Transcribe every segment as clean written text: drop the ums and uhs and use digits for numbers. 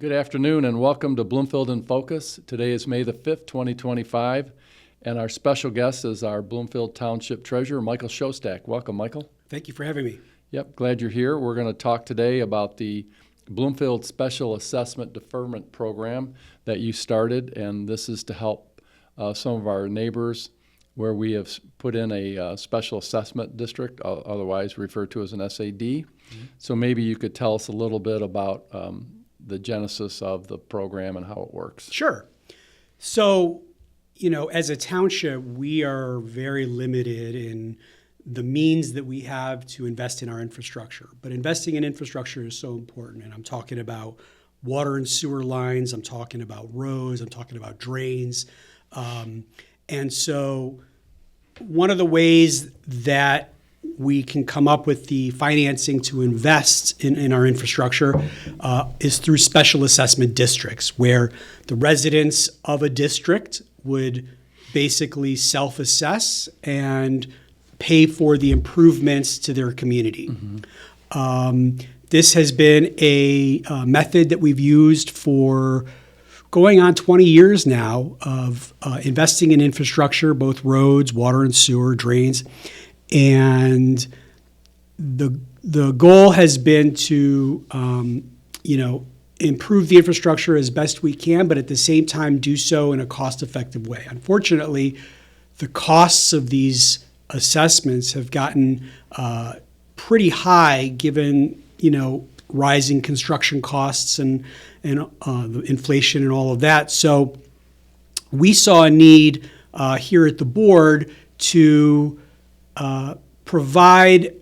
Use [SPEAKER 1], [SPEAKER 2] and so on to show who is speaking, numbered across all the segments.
[SPEAKER 1] Good afternoon and welcome to Bloomfield in Focus. Today is May the 5th, 2025, and our special guest is our Bloomfield Township Treasurer, Michael Schostak. Welcome, Michael.
[SPEAKER 2] Thank you for having me.
[SPEAKER 1] Yep, glad you're here. We're going to talk today about the Bloomfield Special Assessment Deferment Program that you started, and this is to help some of our neighbors where we have put in a special assessment district, otherwise referred to as an SAD. Mm-hmm. So maybe you could tell us a little bit about the genesis of the program and how it works.
[SPEAKER 2] Sure. So, as a township, we are very limited in the means that we have to invest in our infrastructure. But investing in infrastructure is so important. And I'm talking about water and sewer lines. I'm talking about roads. I'm talking about drains. And so one of the ways that we can come up with the financing to invest in our infrastructure is through special assessment districts, where the residents of a district would basically self-assess and pay for the improvements to their community. Mm-hmm. This has been a method that we've used for going on 20 years now of investing in infrastructure, both roads, water and sewer, drains. And the goal has been to, improve the infrastructure as best we can, but at the same time do so in a cost-effective way. Unfortunately, the costs of these assessments have gotten pretty high given, rising construction costs and the inflation and all of that. So we saw a need here at the board to provide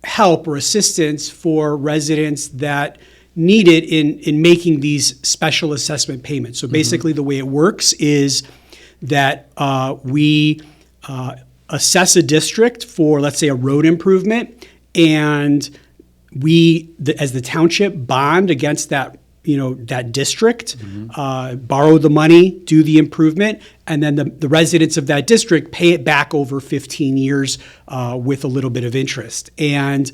[SPEAKER 2] help or assistance for residents that need it in making these special assessment payments. So basically the way it works is that we assess a district for, let's say, a road improvement, and we, as the township, bond against that that district, borrow the money, do the improvement, and then the residents of that district pay it back over 15 years with a little bit of interest. And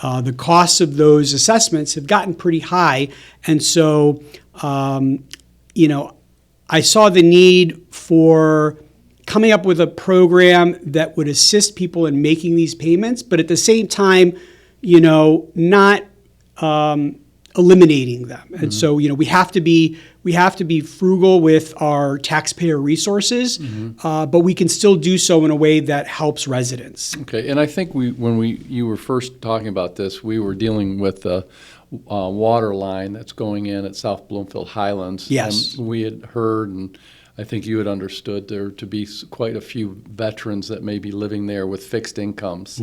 [SPEAKER 2] the costs of those assessments have gotten pretty high. And so, I saw the need for coming up with a program that would assist people in making these payments, but at the same time, not eliminating them. And so, we have to be frugal with our taxpayer resources, but we can still do so in a way that helps residents.
[SPEAKER 1] Okay, and I think when you were first talking about this, we were dealing with the water line that's going in at South Bloomfield Highlands.
[SPEAKER 2] Yes.
[SPEAKER 1] And we had heard, and I think you had understood there to be quite a few veterans that may be living there with fixed incomes,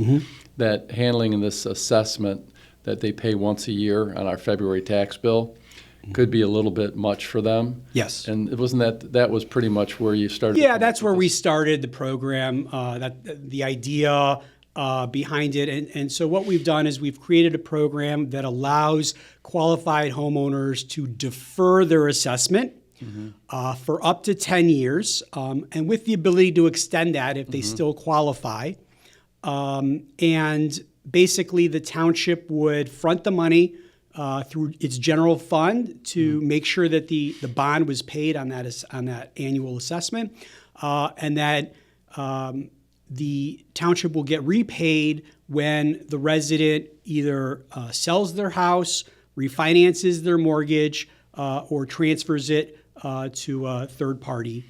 [SPEAKER 1] that handling this assessment that they pay once a year on our February tax bill could be a little bit much for them.
[SPEAKER 2] Yes.
[SPEAKER 1] And it wasn't that was pretty much where you started?
[SPEAKER 2] Yeah, that's where we started the program, the idea behind it. And so what we've done is we've created a program that allows qualified homeowners to defer their assessment for up to 10 years, and with the ability to extend that if they still qualify. And basically, the township would front the money through its general fund to make sure that the bond was paid on that annual assessment, and that the township will get repaid when the resident either sells their house, refinances their mortgage, or transfers it to a third party.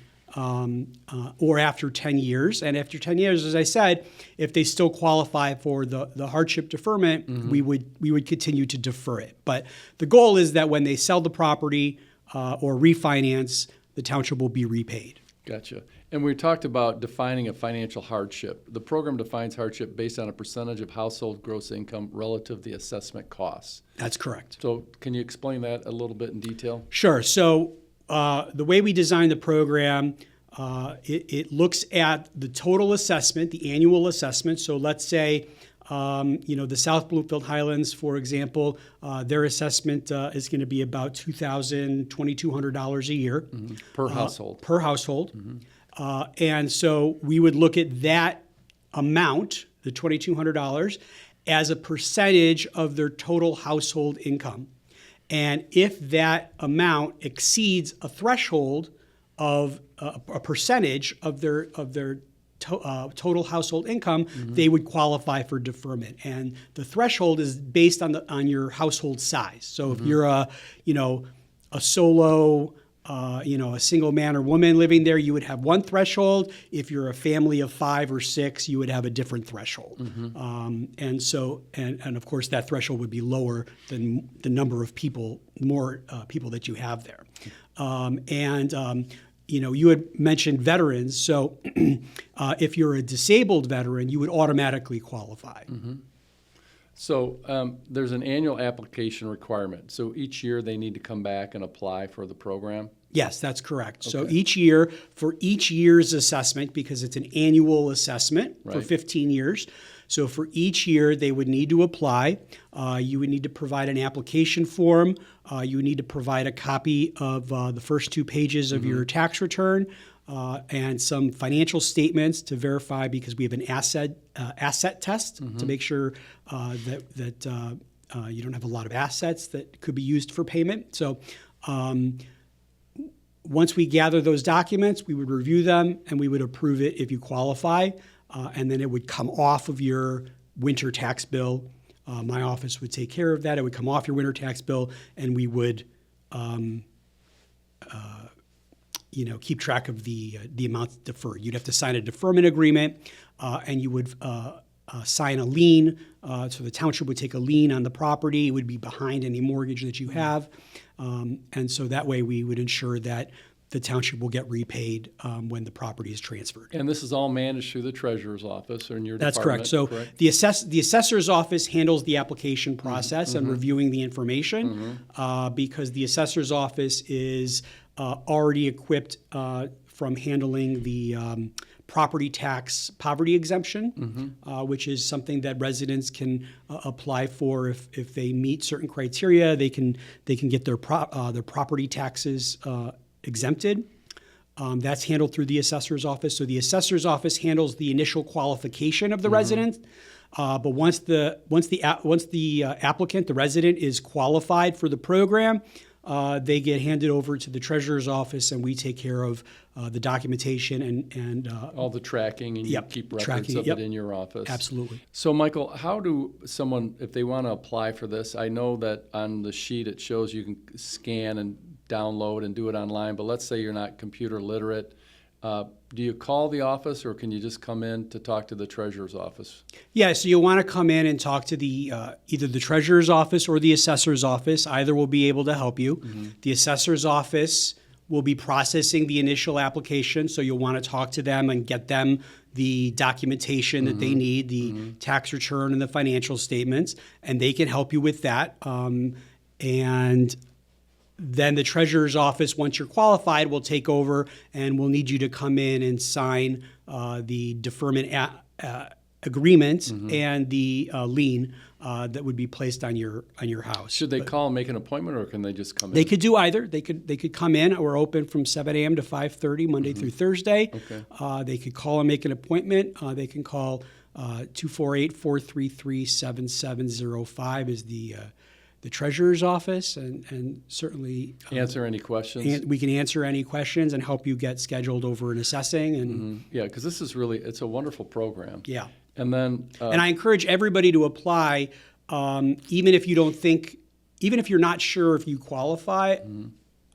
[SPEAKER 2] Or after 10 years. And after 10 years, as I said, if they still qualify for the hardship deferment, we would continue to defer it. But the goal is that when they sell the property or refinance, the township will be repaid.
[SPEAKER 1] Gotcha. And we talked about defining a financial hardship. The program defines hardship based on a percentage of household gross income relative to the assessment costs.
[SPEAKER 2] That's correct.
[SPEAKER 1] So can you explain that a little bit in detail?
[SPEAKER 2] Sure. So the way we designed the program, it looks at the total assessment, the annual assessment. So let's say, the South Bloomfield Highlands, for example, their assessment is going to be about $2,200 a year
[SPEAKER 1] per household.
[SPEAKER 2] Per household, and so we would look at that amount, the $2,200, as a percentage of their total household income. And if that amount exceeds a threshold of a percentage of their total household income, they would qualify for deferment. And the threshold is based on your household size. So if you're a solo, a single man or woman living there, you would have one threshold. If you're a family of 5 or 6, you would have a different threshold. And of course, that threshold would be lower than the number of people, more people that you have there. You had mentioned veterans. So if you're a disabled veteran, you would automatically qualify.
[SPEAKER 1] So there's an annual application requirement. So each year they need to come back and apply for the program?
[SPEAKER 2] Yes, that's correct.
[SPEAKER 1] Okay.
[SPEAKER 2] So each year, for each year's assessment, because it's an annual assessment for
[SPEAKER 1] Right.
[SPEAKER 2] 15 years, so for each year they would need to apply. You would need to provide an application form. You would need to provide a copy of the first 2 pages of your tax return and some financial statements to verify, because we have an asset test to make sure that you don't have a lot of assets that could be used for payment. So once we gather those documents, we would review them and we would approve it if you qualify, and then it would come off of your winter tax bill. My office would take care of that. It would come off your winter tax bill, and we would keep track of the amounts deferred. You'd have to sign a deferment agreement, and you would sign a lien. So the township would take a lien on the property. It would be behind any mortgage that you have. And so that way we would ensure that the township will get repaid when the property is transferred.
[SPEAKER 1] And this is all managed through the treasurer's office or in your
[SPEAKER 2] That's
[SPEAKER 1] department?
[SPEAKER 2] correct. So the assessor's office handles the application process and reviewing the information because the assessor's office is already equipped from handling the property tax poverty exemption, which is something that residents can apply for if they meet certain criteria. They can get their property taxes exempted. That's handled through the assessor's office. So the assessor's office handles the initial qualification of the resident. But once the applicant, the resident, is qualified for the program, they get handed over to the treasurer's office, and we take care of the documentation and
[SPEAKER 1] all the tracking, and you keep records of it in your office.
[SPEAKER 2] Absolutely.
[SPEAKER 1] So, Michael, how do someone, if they want to apply for this, I know that on the sheet it shows you can scan and download and do it online, but let's say you're not computer literate. Do you call the office, or can you just come in to talk to the treasurer's office?
[SPEAKER 2] Yeah, so you'll want to come in and talk to the either the treasurer's office or the assessor's office. Either will be able to help you. The assessor's office will be processing the initial application, so you'll want to talk to them and get them the documentation that they need, the tax return and the financial statements, and they can help you with that. And then the treasurer's office, once you're qualified, will take over and will need you to come in and sign the deferment agreement and the lien that would be placed on your house.
[SPEAKER 1] Should they call and make an appointment, or can they just come in?
[SPEAKER 2] They could do either. They could come in. We're open from 7 a.m. to 5:30 Monday through Thursday.
[SPEAKER 1] Okay.
[SPEAKER 2] They could call and make an appointment. They can call 248-433-7705 is the treasurer's office, and certainly
[SPEAKER 1] answer any questions.
[SPEAKER 2] we can answer any questions and help you get scheduled over an assessing. And
[SPEAKER 1] Yeah, because this is it's a wonderful program.
[SPEAKER 2] yeah,
[SPEAKER 1] And then
[SPEAKER 2] and I encourage everybody to apply, even if you're not sure if you qualify.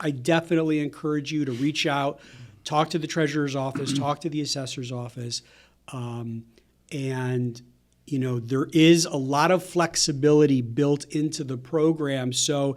[SPEAKER 2] I definitely encourage you to reach out, talk to the treasurer's office, talk to the assessor's office, and there is a lot of flexibility built into the program. So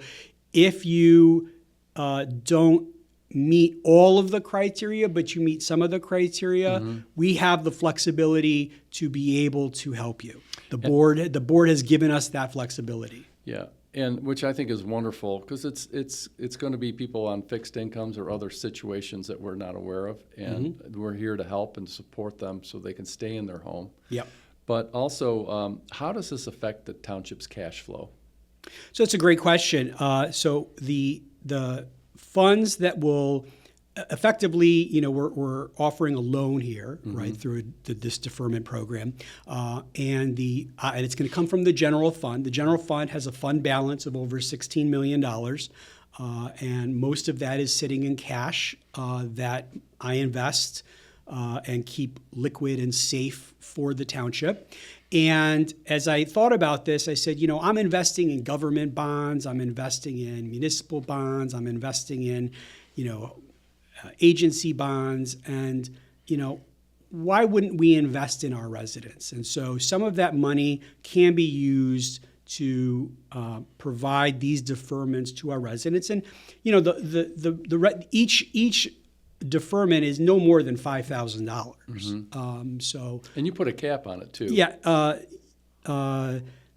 [SPEAKER 2] if you don't meet all of the criteria, but you meet some of the criteria, we have the flexibility to be able to help you. The board has given us that flexibility.
[SPEAKER 1] Yeah, and which I think is wonderful, because it's going to be people on fixed incomes or other situations that we're not aware of, and we're here to help and support them so they can stay in their home.
[SPEAKER 2] Yep.
[SPEAKER 1] But also, how does this affect the township's cash flow?
[SPEAKER 2] So it's a great question. So the funds that will effectively, we're offering a loan here, right, through this deferment program, and it's going to come from the general fund. The general fund has a fund balance of over $16 million, and most of that is sitting in cash that I invest and keep liquid and safe for the township. And as I thought about this, I said, I'm investing in government bonds, I'm investing in municipal bonds, I'm investing in, agency bonds, and, why wouldn't we invest in our residents? And so some of that money can be used to provide these deferments to our residents. And, each deferment is no more than $5,000. So,
[SPEAKER 1] and you put a cap on it too.
[SPEAKER 2] Yeah,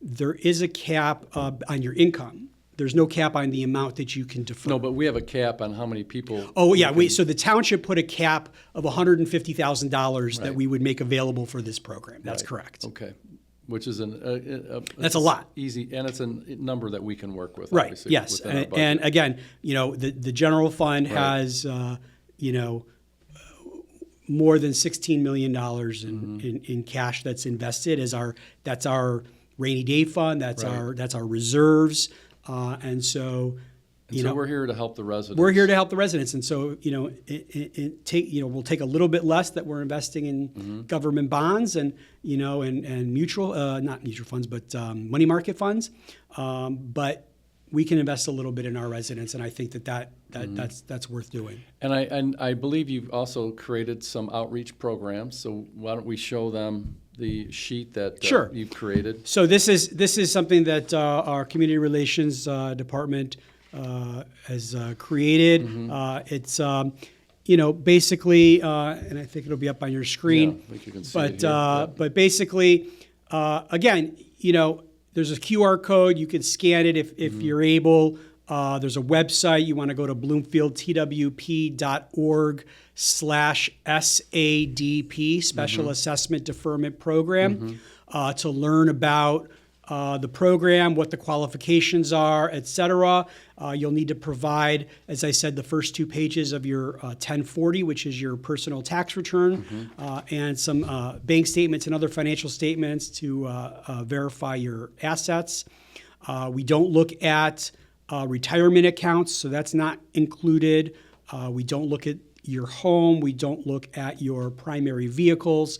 [SPEAKER 2] there is a cap on your income. There's no cap on the amount that you can defer.
[SPEAKER 1] No, but we have a cap on how many people.
[SPEAKER 2] Oh yeah, so the township put a cap of $150,000 that we would make available for this program. That's correct.
[SPEAKER 1] Okay, which is
[SPEAKER 2] that's a lot.
[SPEAKER 1] Easy, and it's a number that we can work with.
[SPEAKER 2] Right.
[SPEAKER 1] Obviously,
[SPEAKER 2] Yes. And again, the general fund has more than $16 million in cash that's invested that's our rainy day fund. That's our reserves. And so
[SPEAKER 1] we're here to help the residents.
[SPEAKER 2] We're here to help the residents, and so we'll take a little bit less that we're investing in government bonds and and not mutual funds, but money market funds. But we can invest a little bit in our residents, and I think that's worth doing.
[SPEAKER 1] And I believe you've also created some outreach programs. So why don't we show them the sheet that you've created?
[SPEAKER 2] So this is something that our community relations department has created. It's basically, and I think it'll be up on your screen.
[SPEAKER 1] Yeah, I think you can see it here.
[SPEAKER 2] But basically, again, there's a QR code. You can scan it if you're able. There's a website. You want to go to bloomfieldtwp.org/SADP, Special Assessment Deferment Program, to learn about the program, what the qualifications are, et cetera. You'll need to provide, as I said, the first 2 pages of your 1040, which is your personal tax return, and some bank statements and other financial statements to verify your assets. We don't look at retirement accounts, so that's not included. We don't look at your home. We don't look at your primary vehicles.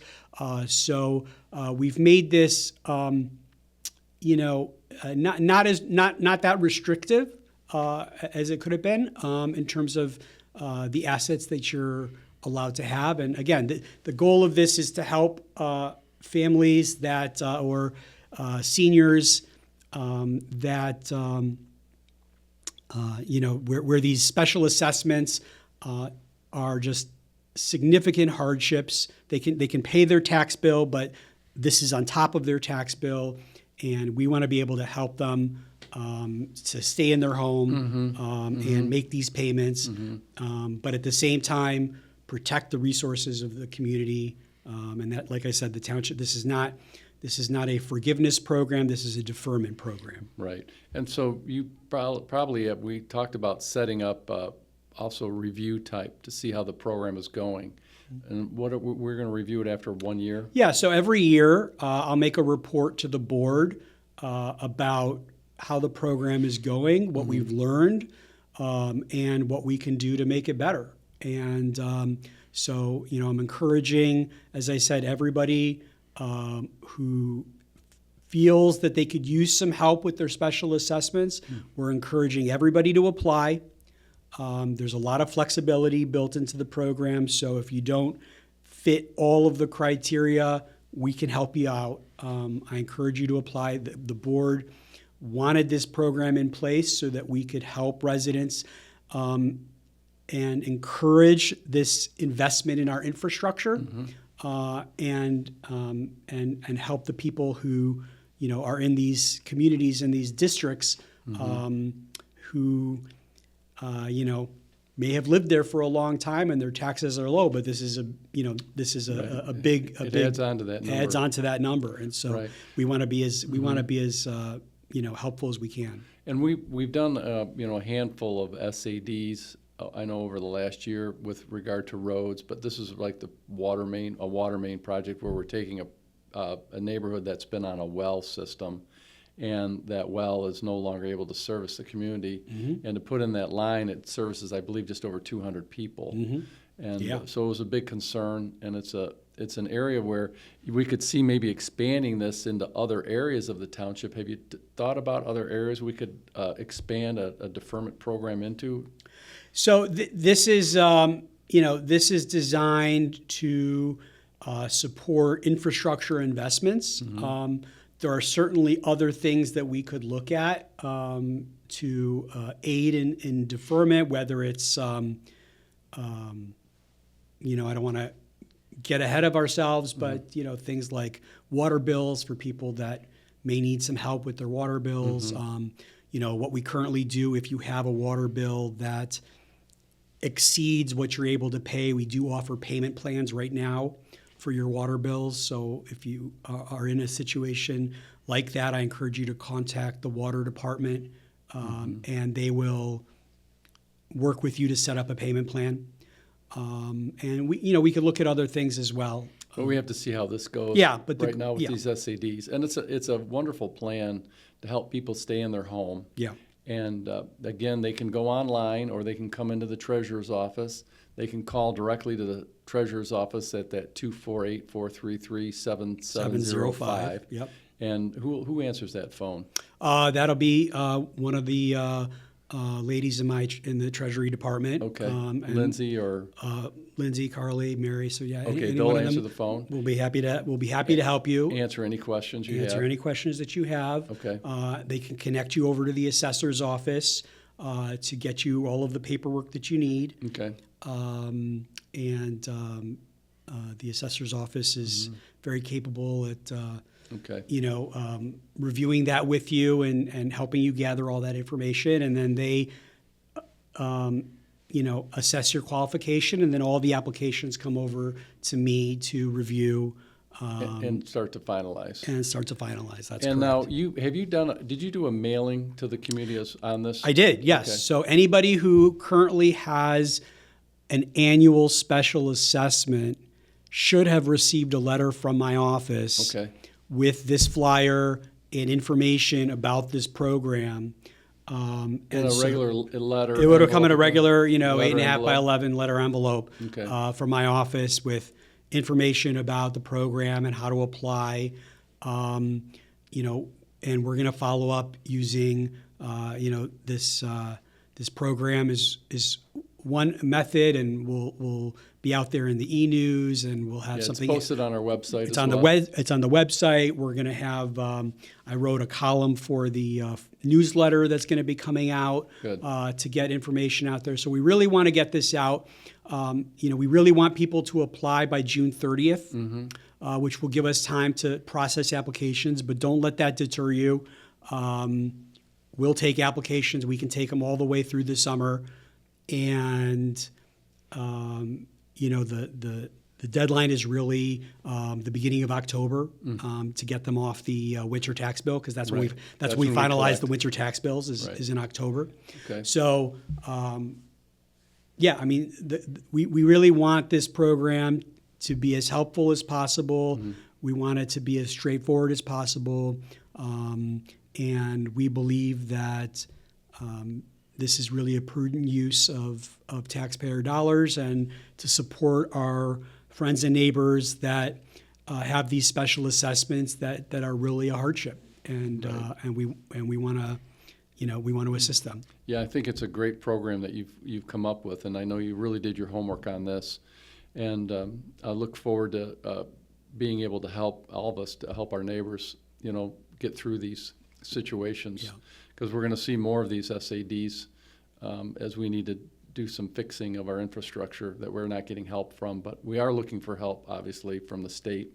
[SPEAKER 2] So we've made this not that restrictive as it could have been in terms of the assets that you're allowed to have. And again, the goal of this is to help families that or seniors that where these special assessments are just significant hardships. They can pay their tax bill, but this is on top of their tax bill. And we want to be able to help them to stay in their home and make these payments, but at the same time protect the resources of the community. And that, like I said, the township. This is not a forgiveness program. This is a deferment program.
[SPEAKER 1] Right. And so you probably we talked about setting up also review type to see how the program is going. And we're going to review it after 1 year?
[SPEAKER 2] Yeah, so every year I'll make a report to the board about how the program is going, what we've learned, and what we can do to make it better. And so, I'm encouraging, as I said, everybody who feels that they could use some help with their special assessments. We're encouraging everybody to apply. There's a lot of flexibility built into the program, so if you don't fit all of the criteria, we can help you out. I encourage you to apply. The board wanted this program in place so that we could help residents and encourage this investment in our infrastructure and help the people who are in these communities and these districts who may have lived there for a long time and their taxes are low, but this is a big
[SPEAKER 1] adds on to that number.
[SPEAKER 2] Adds on to that number, and so we want to be as helpful as we can.
[SPEAKER 1] And we've done a handful of SADs I know over the last year with regard to roads, but this is like a water main project where we're taking a neighborhood that's been on a well system, and that well is no longer able to service the community. And to put in that line, it services, I believe, just over 200 people. And so it was a big concern, and it's an area where we could see maybe expanding this into other areas of the township. Have you thought about other areas we could expand a deferment program into?
[SPEAKER 2] So this is, this is designed to support infrastructure investments. There are certainly other things that we could look at to aid in deferment, whether it's, I don't want to get ahead of ourselves, but things like water bills for people that may need some help with their water bills. What we currently do if you have a water bill that exceeds what you're able to pay, we do offer payment plans right now for your water bills. So if you are in a situation like that, I encourage you to contact the water department, and they will work with you to set up a payment plan. And we could look at other things as well.
[SPEAKER 1] But we have to see how this goes.
[SPEAKER 2] But
[SPEAKER 1] right now with these SADs, and it's a wonderful plan to help people stay in their home. And again, they can go online, or they can come into the treasurer's office. They can call directly to the treasurer's office at that 248-433-7705. And who answers that phone?
[SPEAKER 2] That'll be one of the ladies in the Treasury Department.
[SPEAKER 1] Lindsay or
[SPEAKER 2] Lindsay, Carly, Mary. So
[SPEAKER 1] okay, they'll answer the phone.
[SPEAKER 2] We'll be happy to help you.
[SPEAKER 1] Answer any questions you have.
[SPEAKER 2] Answer any questions that you have. They can connect you over to the assessor's office to get you all of the paperwork that you need. The assessor's office is very capable at reviewing that with you and helping you gather all that information, and then they assess your qualification, and then all the applications come over to me to review
[SPEAKER 1] and start to finalize.
[SPEAKER 2] That's correct.
[SPEAKER 1] Now, did you do a mailing to the community on this?
[SPEAKER 2] I did, yes. So anybody who currently has an annual special assessment should have received a letter from my office with this flyer and information about this program.
[SPEAKER 1] And a regular letter.
[SPEAKER 2] It would have come in a regular, 8.5 by 11 letter envelope from my office with information about the program and how to apply. And we're going to follow up using, this program is one method, and we'll be out there in the e-news, and we'll have something.
[SPEAKER 1] It's posted on our website.
[SPEAKER 2] It's on the website. We're going to have. I wrote a column for the newsletter that's going to be coming out to get information out there. So we really want to get this out. We really want people to apply by June 30th, which will give us time to process applications. But don't let that deter you. We'll take applications. We can take them all the way through the summer. And, the deadline is really the beginning of October to get them off the winter tax bill, because that's when we finalize the winter tax bills is in October. So, we really want this program to be as helpful as possible. We want it to be as straightforward as possible. And we believe that this is really a prudent use of taxpayer dollars, and to support our friends and neighbors that have these special assessments that are really a hardship, and we want to assist them.
[SPEAKER 1] Yeah, I think it's a great program that you've come up with, and I know you really did your homework on this, and I look forward to being able to help all of us, to help our neighbors, get through these situations. Because we're going to see more of these SADs as we need to do some fixing of our infrastructure that we're not getting help from. But we are looking for help, obviously, from the state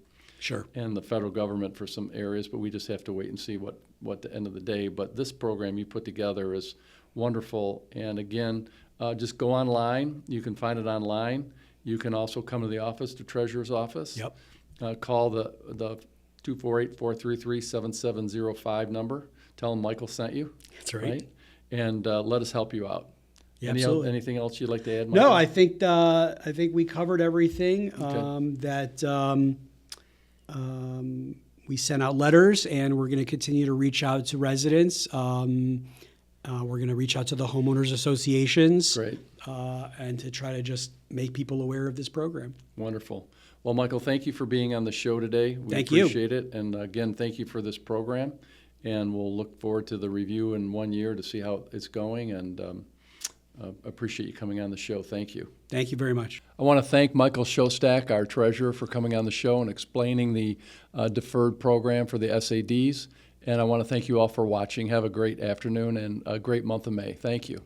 [SPEAKER 1] and the federal government for some areas, but we just have to wait and see what the end of the day. But this program you put together is wonderful. And again, just go online. You can find it online. You can also come to the office, the treasurer's office. Call the 248-433-7705 number. Tell them Michael sent you.
[SPEAKER 2] That's right.
[SPEAKER 1] And let us help you out.
[SPEAKER 2] Yeah, absolutely.
[SPEAKER 1] Anything else you'd like to add,
[SPEAKER 2] No,
[SPEAKER 1] Michael?
[SPEAKER 2] I think we covered everything. We sent out letters, and we're going to continue to reach out to residents. We're going to reach out to the homeowners associations,
[SPEAKER 1] Great.
[SPEAKER 2] And to try to just make people aware of this program.
[SPEAKER 1] Wonderful. Well, Michael, thank you for being on the show today. We
[SPEAKER 2] Thank you.
[SPEAKER 1] appreciate it. And again, thank you for this program. And we'll look forward to the review in 1 year to see how it's going. And appreciate you coming on the show. Thank you.
[SPEAKER 2] Thank you very much.
[SPEAKER 1] I want to thank Michael Schostak, our treasurer, for coming on the show and explaining the deferred program for the SADs. And I want to thank you all for watching. Have a great afternoon and a great month of May. Thank you.